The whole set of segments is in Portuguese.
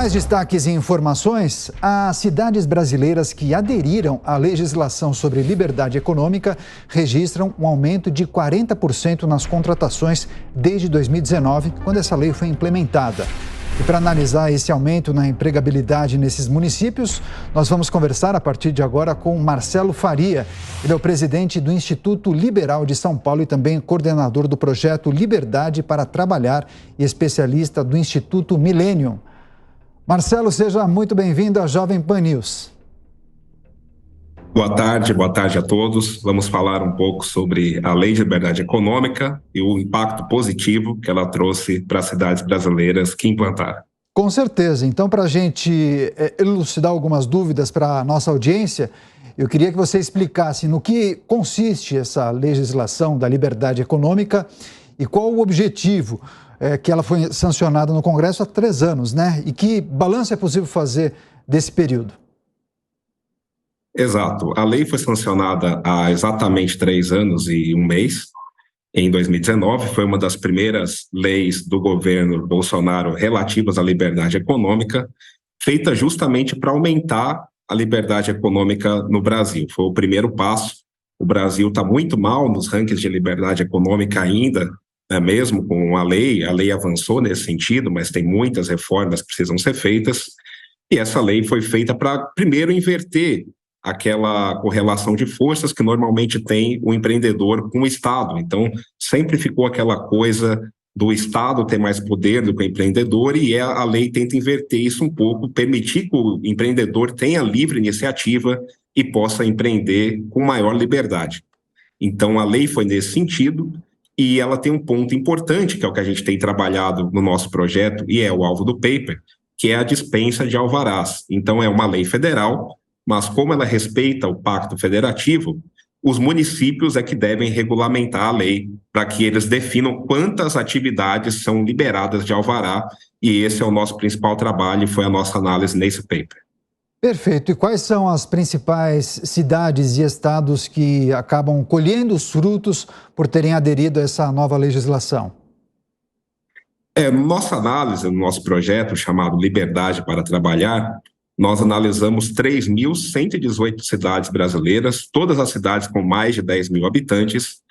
Mais destaques e informações: as cidades brasileiras que aderiram à legislação sobre liberdade econômica registram um aumento de 40% nas contratações desde 2019, quando essa lei foi implementada. E para analisar esse aumento na empregabilidade nesses municípios, nós vamos conversar a partir de agora com Marcelo Faria. Ele é o presidente do Instituto Liberal de São Paulo e também coordenador do projeto Liberdade para Trabalhar e especialista do Instituto Millennium. Marcelo, seja muito bem-vindo à Jovem Pan News. Boa tarde a todos. Vamos falar um pouco sobre a Lei de Liberdade Econômica e o impacto positivo que ela trouxe para as cidades brasileiras que implantaram. Com certeza. Então, para a gente elucidar algumas dúvidas para a nossa audiência, eu queria que você explicasse no que consiste essa legislação da liberdade econômica e qual o objetivo que ela foi sancionada no Congresso há 3 anos, né? E que balanço é possível fazer desse período? Exato. A lei foi sancionada há exatamente 3 anos e 1 mês. Em 2019, foi uma das primeiras leis do governo Bolsonaro relativas à liberdade econômica, feita justamente para aumentar a liberdade econômica no Brasil. Foi o primeiro passo. O Brasil está muito mal nos rankings de liberdade econômica ainda, mesmo com a lei avançou nesse sentido, mas tem muitas reformas que precisam ser feitas, e essa lei foi feita para, primeiro, inverter aquela correlação de forças que normalmente tem o empreendedor com o Estado. Então, sempre ficou aquela coisa do Estado ter mais poder do que o empreendedor, e a lei tenta inverter isso um pouco, permitir que o empreendedor tenha livre iniciativa e possa empreender com maior liberdade. Então, a lei foi nesse sentido, e ela tem um ponto importante, que é o que a gente tem trabalhado no nosso projeto, e é o alvo do paper, que é a dispensa de alvarás. Então, é uma lei federal, mas como ela respeita o pacto federativo, os municípios é que devem regulamentar a lei para que eles definam quantas atividades são liberadas de alvará, e esse é o nosso principal trabalho e foi a nossa análise nesse paper. Perfeito. E quais são as principais cidades e estados que acabam colhendo os frutos por terem aderido a essa nova legislação? Nossa análise, no nosso projeto chamado Liberdade para Trabalhar, nós analisamos 3.118 cidades brasileiras, todas as cidades com mais de 10 mil habitantes,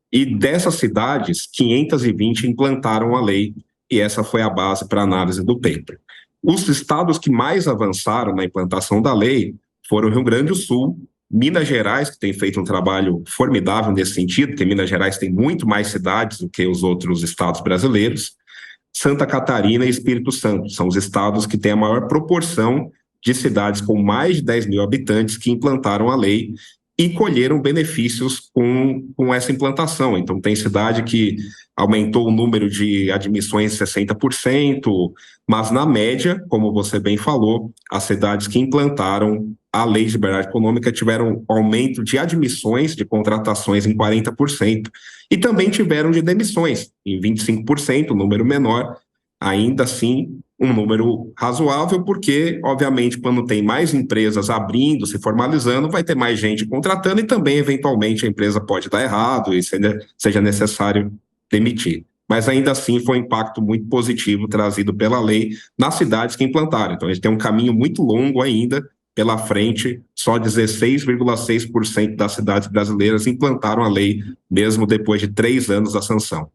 e dessas cidades, 520 implantaram a lei, e essa foi a base para a análise do paper. Os estados que mais avançaram na implantação da lei foram o Rio Grande do Sul, Minas Gerais, que tem feito um trabalho formidável nesse sentido, porque Minas Gerais tem muito mais cidades do que os outros estados brasileiros, Santa Catarina e Espírito Santo, são os estados que têm a maior proporção de cidades com mais de 10 mil habitantes que implantaram a lei e colheram benefícios com essa implantação. Então, tem cidade que aumentou o número de admissões 60%, mas, na média, como você bem falou, as cidades que implantaram a lei de liberdade econômica tiveram aumento de admissões, de contratações em 40%, e também tiveram de demissões em 25%, um número menor, ainda assim um número razoável, porque, obviamente, quando tem mais empresas abrindo, se formalizando, vai ter mais gente contratando e também, eventualmente, a empresa pode dar errado e seja necessário demitir. Mas, ainda assim, foi um impacto muito positivo trazido pela lei nas cidades que implantaram. Então, a gente tem um caminho muito longo ainda pela frente, só 16,6% das cidades brasileiras implantaram a lei, mesmo depois de 3 anos da sanção.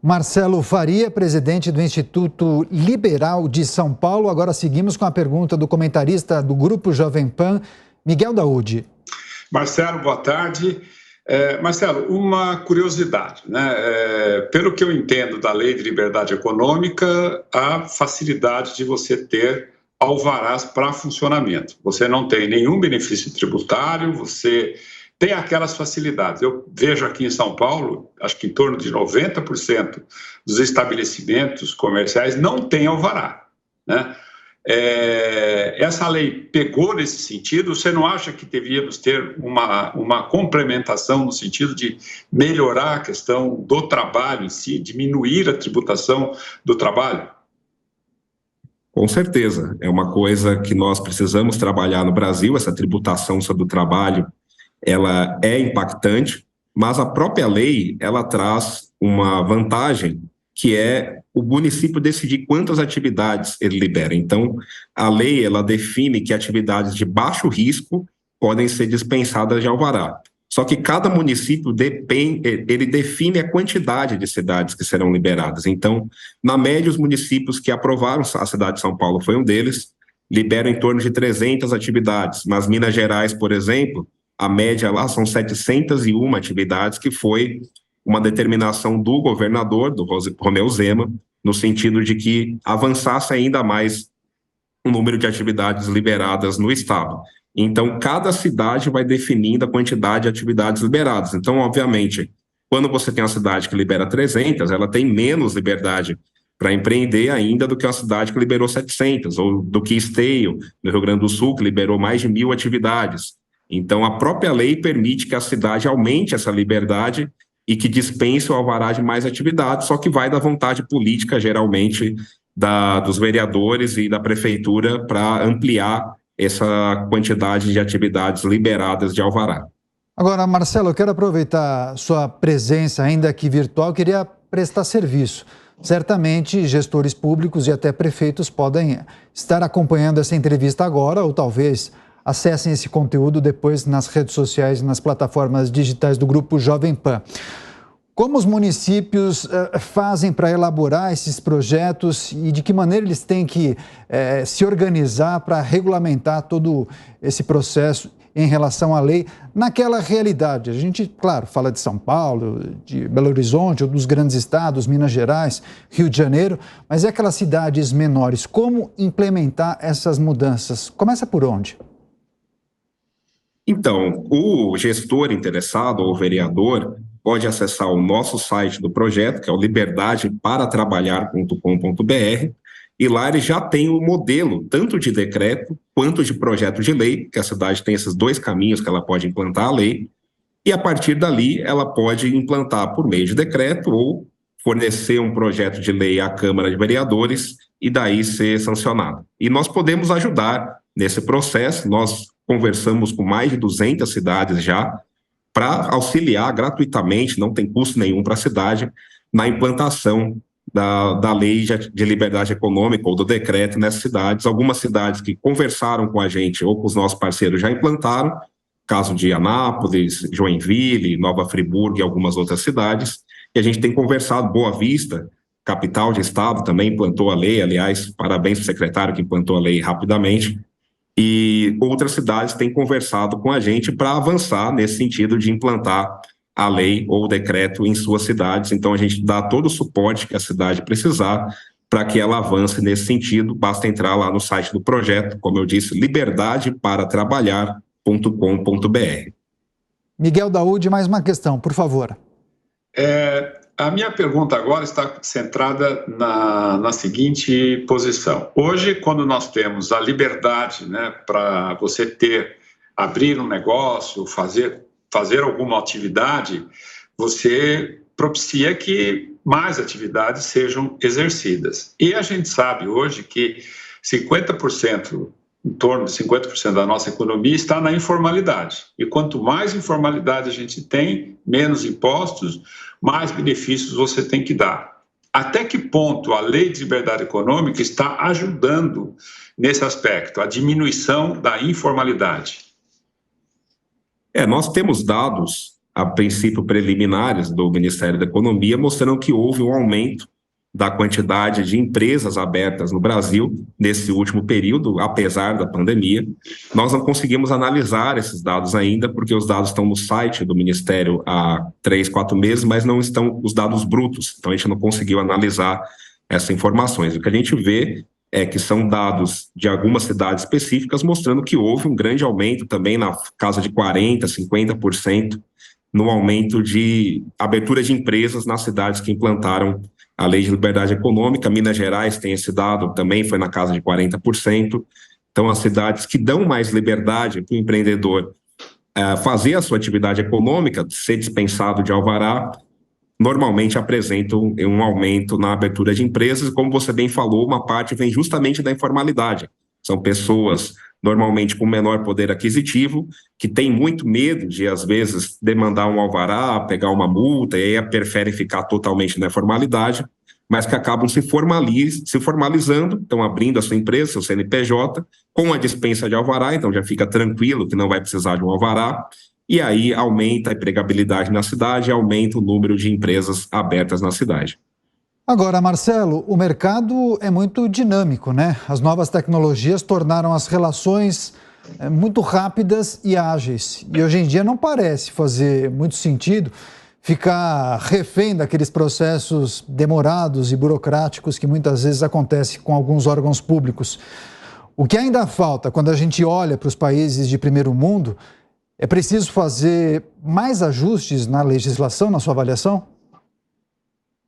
Marcelo Faria, presidente do Instituto Liberal de São Paulo. Agora seguimos com a pergunta do comentarista do Grupo Jovem Pan, Miguel Daoudi. Marcelo, boa tarde. Marcelo, uma curiosidade, né? Pelo que eu entendo da Lei de Liberdade Econômica, há facilidade de você ter alvarás para funcionamento. Você não tem nenhum benefício tributário, você tem aquelas facilidades. Eu vejo aqui em São Paulo, acho que em torno de 90% dos estabelecimentos comerciais não tem alvará, né? Essa lei pegou nesse sentido? Você não acha que devíamos ter uma complementação no sentido de melhorar a questão do trabalho em si, diminuir a tributação do trabalho? Com certeza, é uma coisa que nós precisamos trabalhar no Brasil, essa tributação sobre o trabalho, ela é impactante, mas a própria lei, ela traz uma vantagem que é o município decidir quantas atividades ele libera. Então, a lei ela define que atividades de baixo risco podem ser dispensadas de alvará. Só que cada município ele define a quantidade de cidades que serão liberadas. Então, na média, os municípios que aprovaram, a cidade de São Paulo foi um deles, liberam em torno de 300 atividades. Nas Minas Gerais, por exemplo, a média lá são 701 atividades, que foi uma determinação do governador, do Romeu Zema, no sentido de que avançasse ainda mais o número de atividades liberadas no estado. Então, cada cidade vai definindo a quantidade de atividades liberadas. Então, obviamente, quando você tem uma cidade que libera 300, ela tem menos liberdade para empreender ainda do que uma cidade que liberou 700, ou do que Esteio, no Rio Grande do Sul, que liberou mais de 1.000 atividades. Então, a própria lei permite que a cidade aumente essa liberdade e que dispense o alvará de mais atividades, só que vai da vontade política, geralmente, dos vereadores e da prefeitura para ampliar essa quantidade de atividades liberadas de alvará. Agora, Marcelo, eu quero aproveitar sua presença, ainda aqui virtual, queria prestar serviço. Certamente, gestores públicos e até prefeitos podem estar acompanhando essa entrevista agora, ou talvez acessem esse conteúdo depois nas redes sociais e nas plataformas digitais do Grupo Jovem Pan. Como os municípios fazem para elaborar esses projetos e de que maneira eles têm que se organizar para regulamentar todo esse processo em relação à lei naquela realidade? A gente, claro, fala de São Paulo, de Belo Horizonte, ou dos grandes estados, Minas Gerais, Rio de Janeiro, mas é aquelas cidades menores. Como implementar essas mudanças? Começa por onde? Então, o gestor interessado ou vereador pode acessar o nosso site do projeto, que é o liberdadeparatrabalhar.com.br, e lá ele já tem o modelo, tanto de decreto quanto de projeto de lei, que a cidade tem esses dois caminhos que ela pode implantar a lei, e a partir dali ela pode implantar por meio de decreto ou fornecer um projeto de lei à Câmara de Vereadores e daí ser sancionado. E nós podemos ajudar nesse processo, nós conversamos com mais de 200 cidades já, para auxiliar gratuitamente, não tem custo nenhum para a cidade, na implantação da lei de liberdade econômica ou do decreto nessas cidades. Algumas cidades que conversaram com a gente ou com os nossos parceiros já implantaram, caso de Anápolis, Joinville, Nova Friburgo e algumas outras cidades, e a gente tem conversado. Boa Vista, capital de estado, também implantou a lei, aliás, parabéns para o secretário que implantou a lei rapidamente, e outras cidades têm conversado com a gente para avançar nesse sentido de implantar a lei ou o decreto em suas cidades. Então, a gente dá todo o suporte que a cidade precisar para que ela avance nesse sentido. Basta entrar lá no site do projeto, como eu disse, liberdadeparatrabalhar.com.br. Miguel Daúde, mais uma questão, por favor. A minha pergunta agora está centrada na seguinte posição. Hoje, quando nós temos a liberdade, né, para você abrir um negócio, fazer alguma atividade, você propicia que mais atividades sejam exercidas. E a gente sabe hoje que 50%, em torno de 50% da nossa economia está na informalidade. E quanto mais informalidade a gente tem, menos impostos, mais benefícios você tem que dar. Até que ponto a lei de liberdade econômica está ajudando nesse aspecto, a diminuição da informalidade? Nós temos dados, a princípio preliminares do Ministério da Economia, mostrando que houve um aumento da quantidade de empresas abertas no Brasil nesse último período, apesar da pandemia. Nós não conseguimos analisar esses dados ainda, porque os dados estão no site do Ministério há 3, 4 meses, mas não estão os dados brutos, então a gente não conseguiu analisar essas informações. O que a gente vê é que são dados de algumas cidades específicas mostrando que houve um grande aumento também na casa de 40%, 50% no aumento de abertura de empresas nas cidades que implantaram a lei de liberdade econômica. Minas Gerais tem esse dado, também foi na casa de 40%. Então, as cidades que dão mais liberdade para o empreendedor fazer a sua atividade econômica, ser dispensado de alvará, normalmente apresentam um aumento na abertura de empresas. Como você bem falou, uma parte vem justamente da informalidade. São pessoas normalmente com menor poder aquisitivo, que têm muito medo de, às vezes, demandar um alvará, pegar uma multa, e aí preferem ficar totalmente na informalidade, mas que acabam se formalizando, estão abrindo a sua empresa, seu CNPJ, com a dispensa de alvará, então já fica tranquilo que não vai precisar de um alvará, e aí aumenta a empregabilidade na cidade, aumenta o número de empresas abertas na cidade. Agora, Marcelo, o mercado é muito dinâmico, né? As novas tecnologias tornaram as relações muito rápidas e ágeis. E hoje em dia não parece fazer muito sentido ficar refém daqueles processos demorados e burocráticos que muitas vezes acontecem com alguns órgãos públicos. O que ainda falta quando a gente olha para os países de primeiro mundo, é preciso fazer mais ajustes na legislação, na sua avaliação?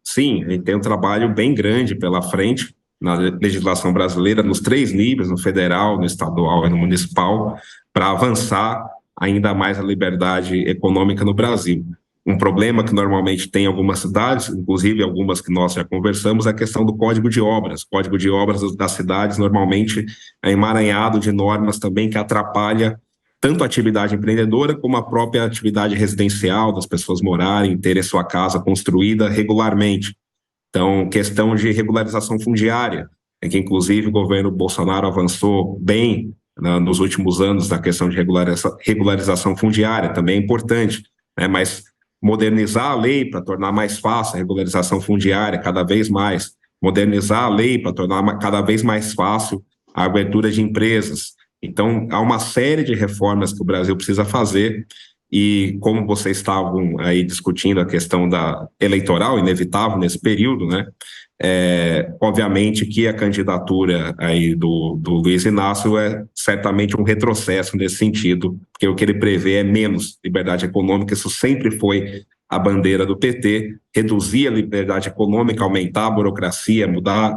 Sim, a gente tem um trabalho bem grande pela frente na legislação brasileira, nos 3 níveis, no federal, no estadual e no municipal, para avançar ainda mais a liberdade econômica no Brasil. Um problema que normalmente tem em algumas cidades, inclusive algumas que nós já conversamos, é a questão do Código de Obras. O Código de Obras das cidades normalmente é emaranhado de normas também que atrapalha tanto a atividade empreendedora como a própria atividade residencial, das pessoas morarem, terem sua casa construída regularmente. Então, questão de regularização fundiária, é que inclusive o governo Bolsonaro avançou bem nos últimos anos na questão de regularização fundiária, também é importante, né? Mas modernizar a lei para tornar mais fácil a regularização fundiária cada vez mais, modernizar a lei para tornar cada vez mais fácil a abertura de empresas. Então, há uma série de reformas que o Brasil precisa fazer e, como vocês estavam aí discutindo a questão da eleitoral, inevitável nesse período, né? Obviamente que a candidatura aí do Luiz Inácio é certamente um retrocesso nesse sentido, porque o que ele prevê é menos liberdade econômica, isso sempre foi a bandeira do PT, reduzir a liberdade econômica, aumentar a burocracia,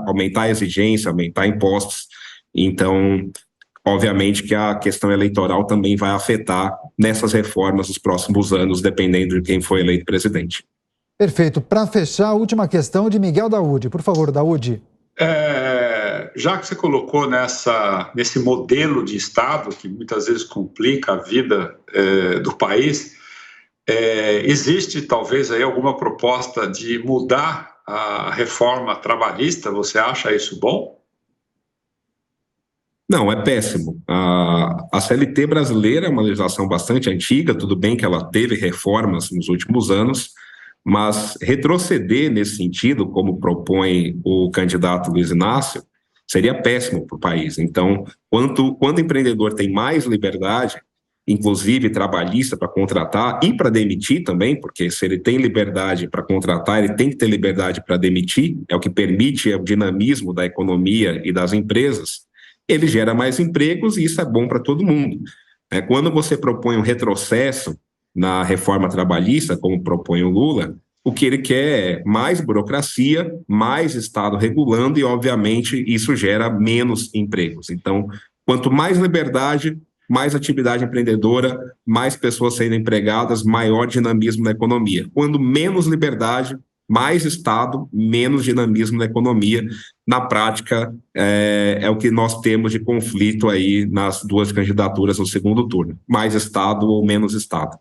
aumentar a exigência, aumentar impostos. Então, obviamente que a questão eleitoral também vai afetar nessas reformas nos próximos anos, dependendo de quem for eleito presidente. Perfeito. Para fechar, a última questão de Miguel Daúde. Por favor, Daúde. Já que você colocou nesse modelo de Estado, que muitas vezes complica a vida do país, existe talvez aí alguma proposta de mudar a reforma trabalhista? Você acha isso bom? Não, é péssimo. A CLT brasileira é uma legislação bastante antiga, tudo bem que ela teve reformas nos últimos anos, mas retroceder nesse sentido, como propõe o candidato Luiz Inácio, seria péssimo para o país. Então, quando o empreendedor tem mais liberdade, inclusive trabalhista para contratar e para demitir também, porque se ele tem liberdade para contratar, ele tem que ter liberdade para demitir, é o que permite o dinamismo da economia e das empresas, ele gera mais empregos e isso é bom para todo mundo. Quando você propõe um retrocesso na reforma trabalhista, como propõe o Lula, o que ele quer é mais burocracia, mais Estado regulando e, obviamente, isso gera menos empregos. Então, quanto mais liberdade, mais atividade empreendedora, mais pessoas sendo empregadas, maior dinamismo na economia. Quando menos liberdade, mais Estado, menos dinamismo na economia. Na prática, é o que nós temos de conflito aí nas 2 candidaturas no segundo turno. Mais Estado ou menos Estado.